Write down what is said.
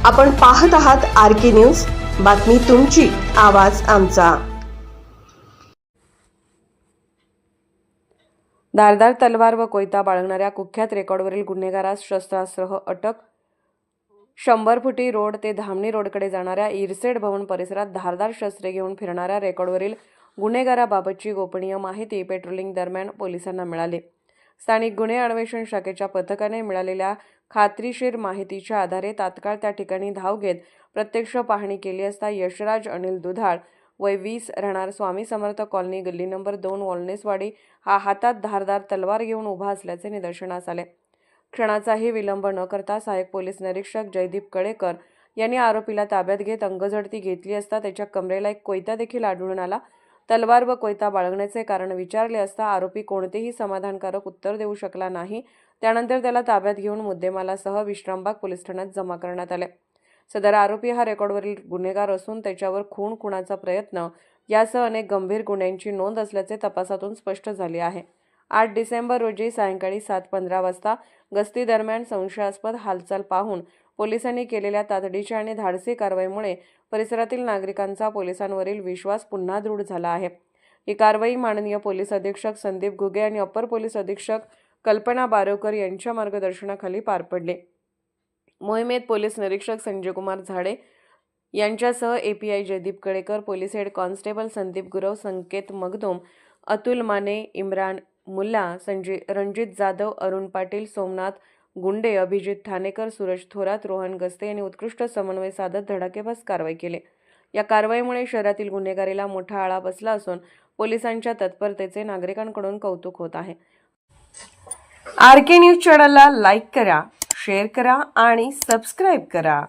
आपण पाहत आहात RK न्यूज, बातमी तुमची, आवाज आमचा। धारदार तलवार व कोयता बाळगणाऱ्या कुख्यात रेकॉर्डवरील गुन्हेगारास शस्त्रास्त्रासह अटक। 100 फुटी रोड ते धामणी रोडकडे जाणाऱ्या इरसेड भवन परिसरात धारदार शस्त्रे घेऊन फिरणाऱ्या रेकॉर्डवरील गुन्हेगाराबाबतची गोपनीय माहिती पेट्रोलिंग दरम्यान पोलिसांना मिळाली। स्थानिक गुन्हे अन्वेषण शाखेच्या पथकाने मिळालेल्या खात्रीशीर माहितीच्या आधारे तात्काळ त्या ठिकाणी धाव घेत प्रत्यक्ष पाहणी केली असता यशराज अनिल दुधाळ वय 20 राहणार स्वामी समर्थ कॉलनी गल्ली नंबर 2 वॉलनेसवाडी हा हातात धारदार तलवार घेऊन उभा असल्याचे निदर्शनास आले। क्षणाचाही विलंब न करता सहाय्यक पोलीस निरीक्षक जयदीप कळेकर यांनी आरोपीला ताब्यात घेत अंगझडती घेतली असता त्याच्या कमरेला एक कोयता देखील आढळून आला। तलवार व कोयता बाळगण्याचे कारण विचारले असता आरोपी कोणतेही समाधानकारक उत्तर देऊ शकला नाही। त्यानंतर त्याला ताब्यात घेऊन मुद्देमालासह विश्रामबाग पोलीस ठाण्यात जमा करण्यात आले। सदर आरोपी हा रेकॉर्डवरील गुन्हेगार असून त्याच्यावर खूनाचा प्रयत्न यासह अनेक गंभीर गुन्ह्यांची नोंद असल्याचे तपासातून स्पष्ट झाले आहे। 8 डिसेंबर रोजी सायंकाळी 7:15 वाजता गस्ती दरम्यान संशयास्पद हालचाल पाहून पोलिसांनी केलेल्या तातडीच्या आणि धाडसी कारवाईमुळे परिसरातील नागरिकांचा पोलिसांवरील विश्वास पुन्हा दृढ झाला आहे। ही कारवाई माननीय पोलीस अधीक्षक संदीप घुगे आणि अपर पोलीस अधीक्षक कल्पना बारोकर यांच्या मार्गदर्शनाखाली पार पडले। मोहिमेत पोलीस निरीक्षक संजय कुमार झाडे यांच्यासह API Jaydeep Kalekar, police head constable Sandeep Gurav, Sanket Magdum, Atul Mane, Imran Mulla, Ranjit Jadhav, Arun Patil, Somnath Gunde, Abhijit Thanekar, Suraj Thorat, Rohan Gaste यांनी उत्कृष्ट समन्वय साधत धडाकेबाज कारवाई केली। या कारवाईमुळे शहरातील गुन्हेगारीला मोठा आळा बसला असून पोलिसांच्या तत्परतेचे नागरिकांकडून कौतुक होत आहे। RK न्यूज चॅनलला लाईक करा, शेअर करा आणि सबस्क्राईब करा।